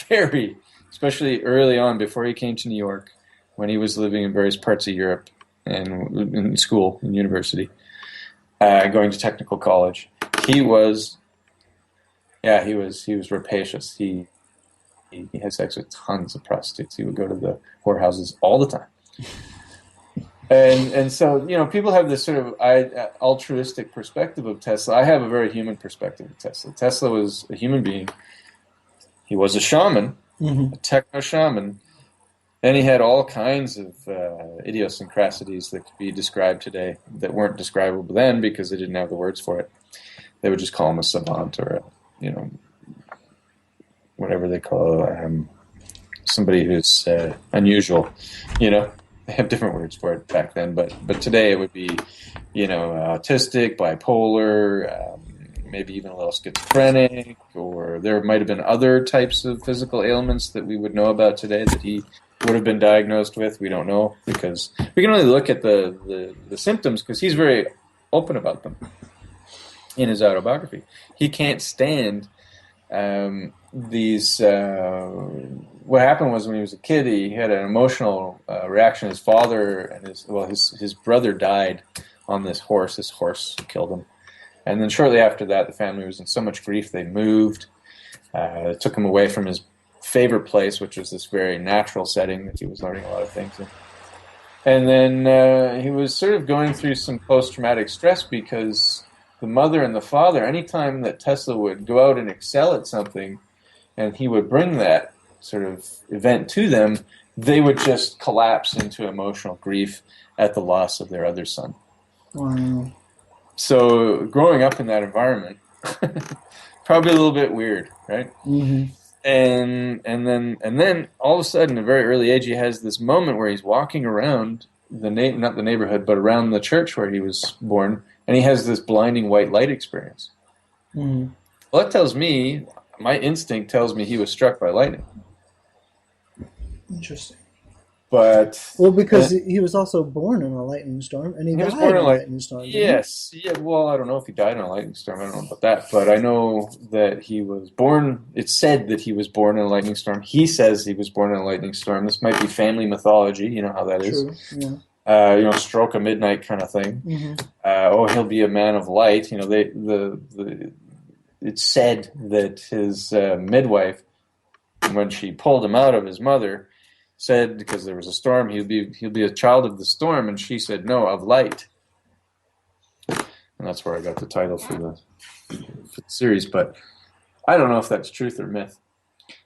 very, especially early on before he came to New York, when he was living in various parts of Europe and in school, in university, going to technical college. He was rapacious. He had sex with tons of prostitutes. He would go to the whorehouses all the time. And so, people have this sort of altruistic perspective of Tesla. I have a very human perspective of Tesla. Tesla was a human being. He was a shaman, a techno shaman, and he had all kinds of idiosyncrasies that could be described today that weren't describable then because they didn't have the words for it. They would just call him a savant or whatever they call somebody who's unusual, They have different words for it back then, but today it would be, autistic, bipolar, maybe even a little schizophrenic, or there might have been other types of physical ailments that we would know about today that he would have been diagnosed with. We don't know because we can only look at the symptoms because he's very open about them in his autobiography. He can't stand these. What happened was when he was a kid, he had an emotional reaction. His father and his brother died on this horse. This horse killed him. And then shortly after that, the family was in so much grief they moved. It took him away from his favorite place, which was this very natural setting that he was learning a lot of things in. And then he was sort of going through some post-traumatic stress because the mother and the father, anytime that Tesla would go out and excel at something, and he would bring that sort of event to them, they would just collapse into emotional grief at the loss of their other son. Wow. So growing up in that environment, probably a little bit weird, right? Mm-hmm. And then all of a sudden, at a very early age, he has this moment where he's walking around not the neighborhood, but around the church where he was born, and he has this blinding white light experience. Mm-hmm. Well, that tells me, my instinct tells me he was struck by lightning. Interesting. But because he was also born in a lightning storm, and he died in a lightning storm. Yes. Yeah. Well, I don't know if he died in a lightning storm. I don't know about that, but I know that he was born. It's said that he was born in a lightning storm. He says he was born in a lightning storm. This might be family mythology. You know how that is. True. Yeah. Stroke of midnight kind of thing. Mm-hmm. He'll be a man of light. It's said that his midwife, when she pulled him out of his mother, said because there was a storm, he'll be a child of the storm, and she said no, of light. And that's where I got the title for the series. But I don't know if that's truth or myth.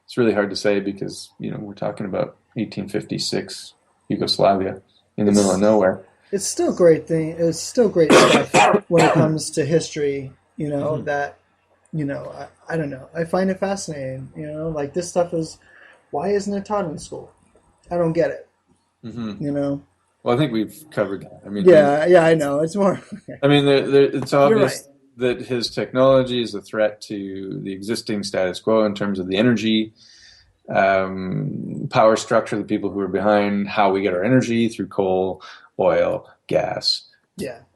It's really hard to say because we're talking about 1856 Yugoslavia in the middle of nowhere. It's still great thing. It's still great stuff when it comes to history. Mm-hmm. That. I don't know. I find it fascinating. Like this stuff is. Why isn't it taught in school? I don't get it. Mm-hmm. Well, I think we've covered that. I know. It's more. It's obvious that his technology is a threat to the existing status quo in terms of the energy, power structure, the people who are behind how we get our energy through coal, oil, gas,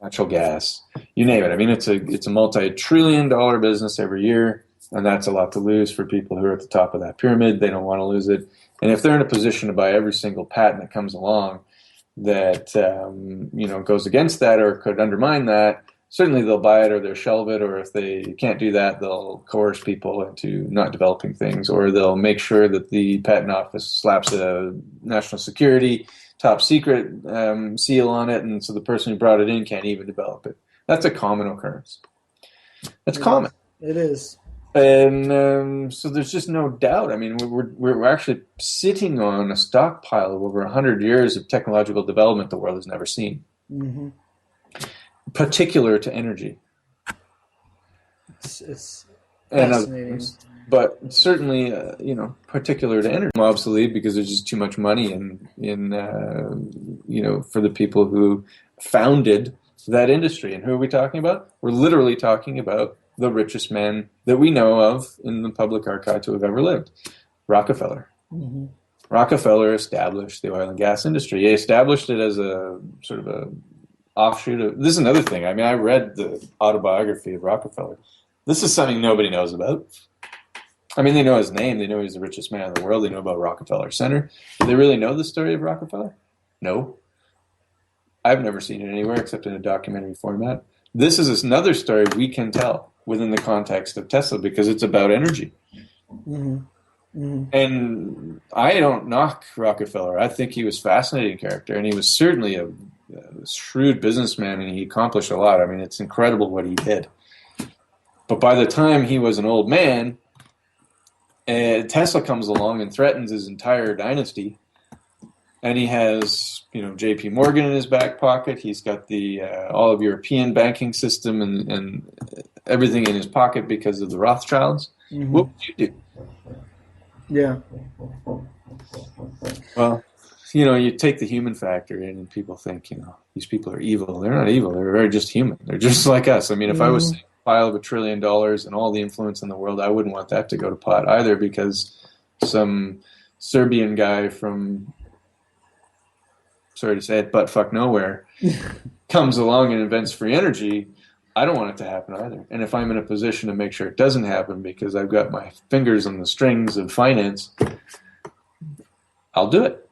natural gas, you name it. It's a multi-trillion-dollar business every year, and that's a lot to lose for people who are at the top of that pyramid. They don't want to lose it. And if they're in a position to buy every single patent that comes along that goes against that or could undermine that, certainly they'll buy it or they'll shelve it, or if they can't do that, they'll coerce people into not developing things, or they'll make sure that the patent office slaps a national security top secret seal on it, and so the person who brought it in can't even develop it. That's a common occurrence. That's common. It is. And so there's just no doubt. We're actually sitting on a stockpile of over 100 years of technological development the world has never seen, particular to energy. It's fascinating. But certainly, particular to energy, obsolete because there's just too much money in for the people who founded that industry. And who are we talking about? We're literally talking about the richest man that we know of in the public archive to have ever lived, Rockefeller. Mm-hmm. Rockefeller established the oil and gas industry. He established it as a sort of a offshoot of... This is another thing. I read the autobiography of Rockefeller. This is something nobody knows about. I mean, they know his name. They know he's the richest man in the world. They know about Rockefeller Center. Do they really know the story of Rockefeller? No. I've never seen it anywhere except in a documentary format. This is another story we can tell within the context of Tesla because it's about energy. Mm-hmm. Mm-hmm. And I don't knock Rockefeller. I think he was a fascinating character, and he was certainly a shrewd businessman, and he accomplished a lot. I mean, it's incredible what he did. But by the time he was an old man, Tesla comes along and threatens his entire dynasty. And he has, J.P. Morgan in his back pocket. He's got the all of European banking system and everything in his pocket because of the Rothschilds. Mm-hmm. What would you do? Yeah. Well, you take the human factor in, and people think, these people are evil. They're not evil. They're just human. They're just like us. I mean, if I was a pile of $1 trillion and all the influence in the world, I wouldn't want that to go to pot either, because some Serbian guy from, sorry to say it, but fuck nowhere, comes along and invents free energy. I don't want it to happen either. And if I'm in a position to make sure it doesn't happen because I've got my fingers on the strings of finance, I'll do it.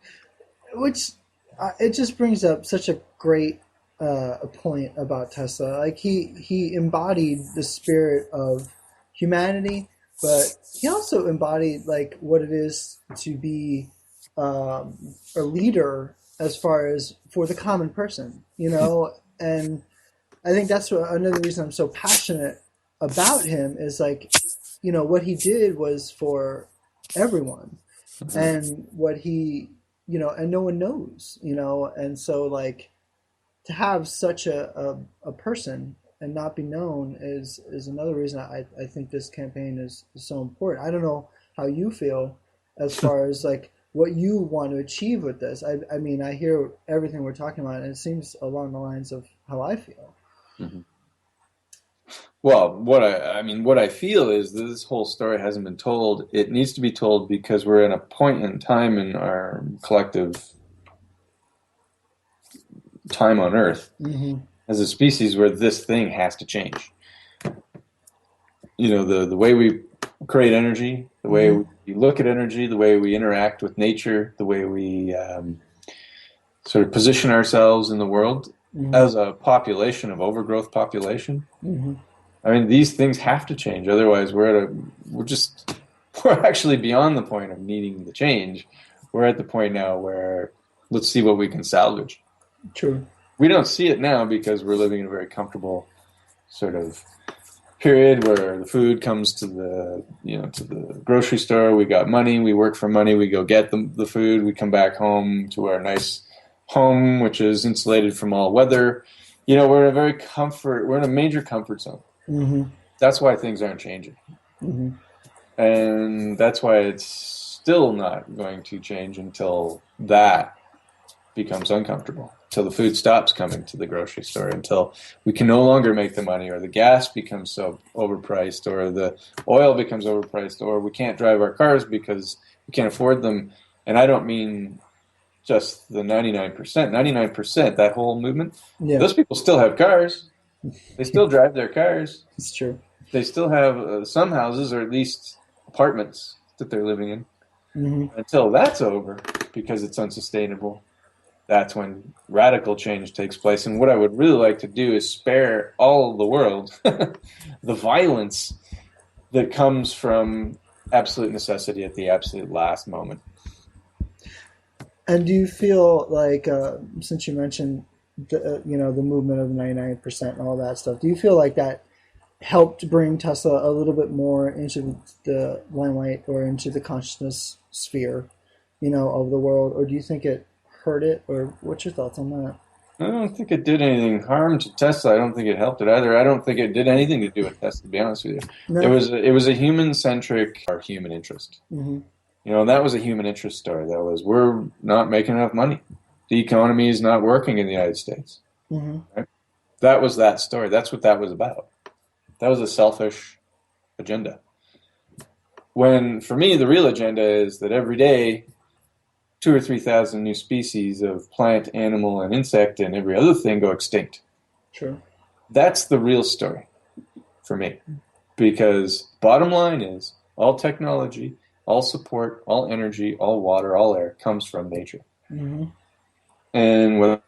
Which, it just brings up such a great point about Tesla. Like, he embodied the spirit of humanity, but he also embodied, like, what it is to be a leader as far as for the common person, and I think that's another reason I'm so passionate about him is, like, what he did was for everyone, and what he, and no one knows, and so, like, to have such a person and not be known is another reason I think this campaign is so important. I don't know how you feel as far as, like, what you want to achieve with this. I mean, I hear everything we're talking about, and it seems along the lines of how I feel. Mm-hmm. Well, what I feel is that this whole story hasn't been told. It needs to be told because we're in a point in time in our collective time on Earth as a species where this thing has to change. The way we create energy, the way we look at energy, the way we interact with nature, the way we sort of position ourselves in the world as a population of overgrowth population. I mean, these things have to change. Otherwise, we're actually beyond the point of needing the change. We're at the point now where let's see what we can salvage. True. We don't see it now because we're living in a very comfortable sort of period where the food comes to the grocery store. We got money. We work for money. We go get the food. We come back home to our nice home, which is insulated from all weather. We're in a major comfort zone. That's why things aren't changing. And that's why it's still not going to change until that becomes uncomfortable, until the food stops coming to the grocery store, until we can no longer make the money, or the gas becomes so overpriced, or the oil becomes overpriced, or we can't drive our cars because we can't afford them. And I don't mean just the 99%. 99%, that whole movement, those people still have cars. They still drive their cars. It's true. They still have some houses, or at least apartments that they're living in. Until that's over, because it's unsustainable, that's when radical change takes place. And what I would really like to do is spare all of the world the violence that comes from absolute necessity at the absolute last moment. And do you feel like, since you mentioned the movement of 99% and all that stuff, do you feel like that helped bring Tesla a little bit more into the limelight or into the consciousness sphere, of the world? Or do you think it hurt it? Or what's your thoughts on that? I don't think it did anything harm to Tesla. I don't think it helped it either. I don't think it did anything to do with Tesla, to be honest with you. No. It was a human-centric, or human interest. That was a human interest story. That was, we're not making enough money. The economy is not working in the United States. Right? That was that story. That's what that was about. That was a selfish agenda. When, for me, the real agenda is that every day, 2,000 or 3,000 new species of plant, animal, and insect, and every other thing go extinct. Sure. That's the real story for me. Because bottom line is, all technology, all support, all energy, all water, all air comes from nature. Mm-hmm. And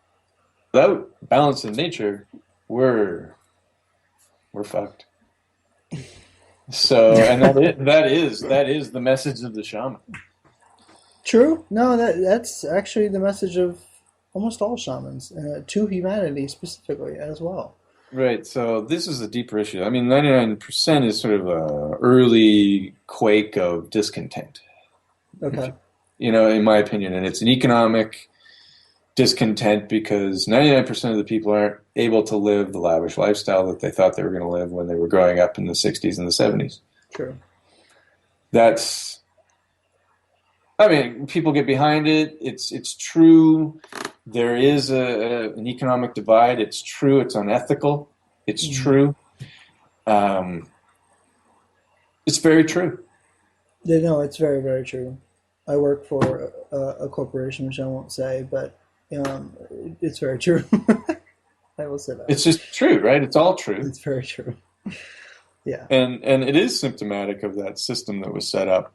without balance in nature, we're fucked. So, and that is the message of the shaman. True. No, that's actually the message of almost all shamans, to humanity specifically as well. Right. So this is a deeper issue. I mean, 99% is sort of a early quake of discontent. Okay. In my opinion, and it's an economic discontent because 99% of the people aren't able to live the lavish lifestyle that they thought they were going to live when they were growing up in the 60s and the 70s. True. People get behind it. It's true. There is an economic divide. It's true. It's unethical. It's true. It's very true. Yeah, no, it's very, very true. I work for a corporation, which I won't say, but it's very true. I will say that. It's just true, right? It's all true. It's very true. Yeah. And it is symptomatic of that system that was set up,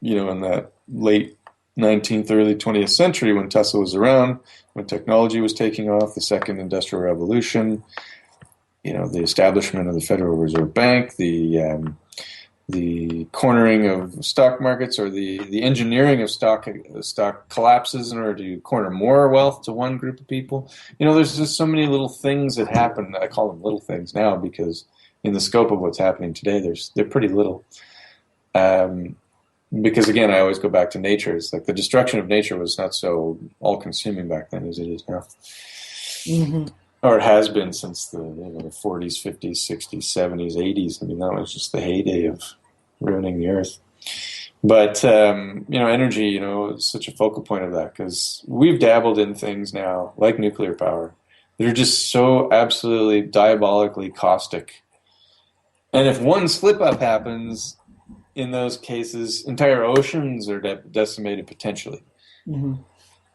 in that late 19th, early 20th century when Tesla was around, when technology was taking off, the second industrial revolution, the establishment of the Federal Reserve Bank, the cornering of stock markets, or the engineering of stock collapses in order to corner more wealth to one group of people. There's just so many little things that happen. I call them little things now because in the scope of what's happening today, they're pretty little. Because again, I always go back to nature. It's like the destruction of nature was not so all-consuming back then as it is now. Mm-hmm. Or it has been since the 40s, 50s, 60s, 70s, 80s. I mean, that was just the heyday of ruining the earth. But, energy, is such a focal point of that because we've dabbled in things now, like nuclear power, that are just so absolutely diabolically caustic. And if one slip-up happens, in those cases, entire oceans are decimated potentially. Mm-hmm.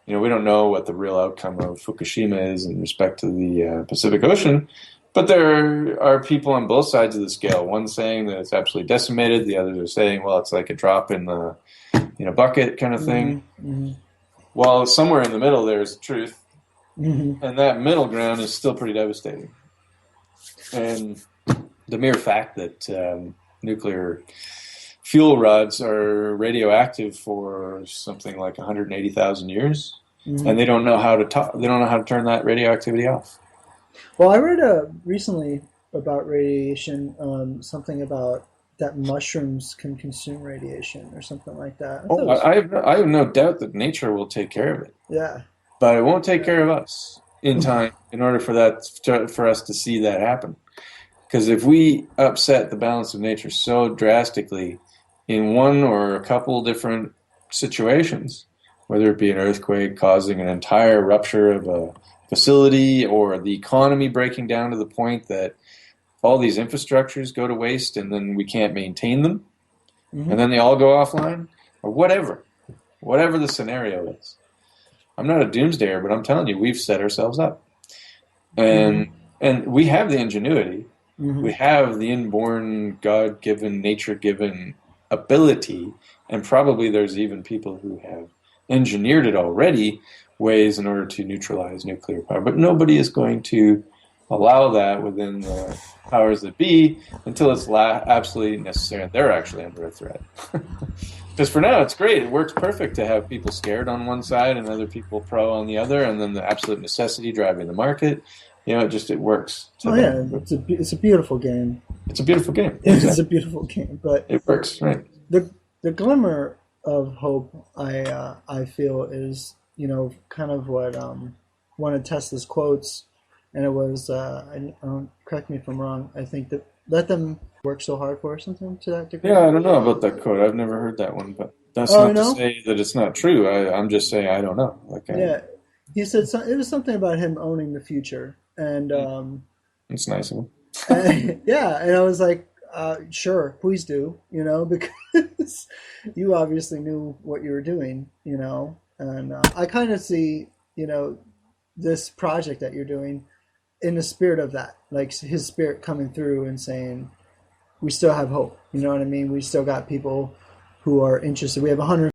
We don't know what the real outcome of Fukushima is in respect to the Pacific Ocean, but there are people on both sides of the scale. One saying that it's absolutely decimated. The others are saying, well, it's like a drop in the bucket kind of thing. Mm-hmm. While somewhere in the middle there's truth, mm-hmm. and that middle ground is still pretty devastating. And the mere fact that nuclear fuel rods are radioactive for something like 180,000 years, mm-hmm. and they don't know how to turn that radioactivity off. Well, I read recently about radiation, something about that mushrooms can consume radiation or something like that. I have no doubt that nature will take care of it. Yeah, but it won't take care of us in time in order for us to see that happen. Because if we upset the balance of nature so drastically in one or a couple different situations, whether it be an earthquake causing an entire rupture of a facility or the economy breaking down to the point that all these infrastructures go to waste and then we can't maintain them, mm-hmm. and then they all go offline, or whatever the scenario is. I'm not a doomsdayer, but I'm telling you, we've set ourselves up. And we have the ingenuity. Mm-hmm. We have the inborn, God-given, nature-given ability, and probably there's even people who have engineered it already, ways in order to neutralize nuclear power. But nobody is going to allow that within the powers that be until it's absolutely necessary, and they're actually under a threat. Because for now, it's great. It works perfect to have people scared on one side and other people pro on the other, and then the absolute necessity driving the market. It works. It's a beautiful game. It's a beautiful game. It's a beautiful game, but it works, right? The glimmer of hope I feel is kind of what one of Tesla's quotes, and it was correct me if I'm wrong. I think that let them work so hard for or something to that degree. Yeah, I don't know about that quote. I've never heard that one, but that's not to say that it's not true. I'm just saying I don't know. He said it was something about him owning the future. And it's nice of him. and I was like, sure, please do, because you obviously knew what you were doing, and I kind of see, this project that you're doing in the spirit of that, like his spirit coming through and saying, we still have hope. You know what I mean? We still got people who are interested. We have 100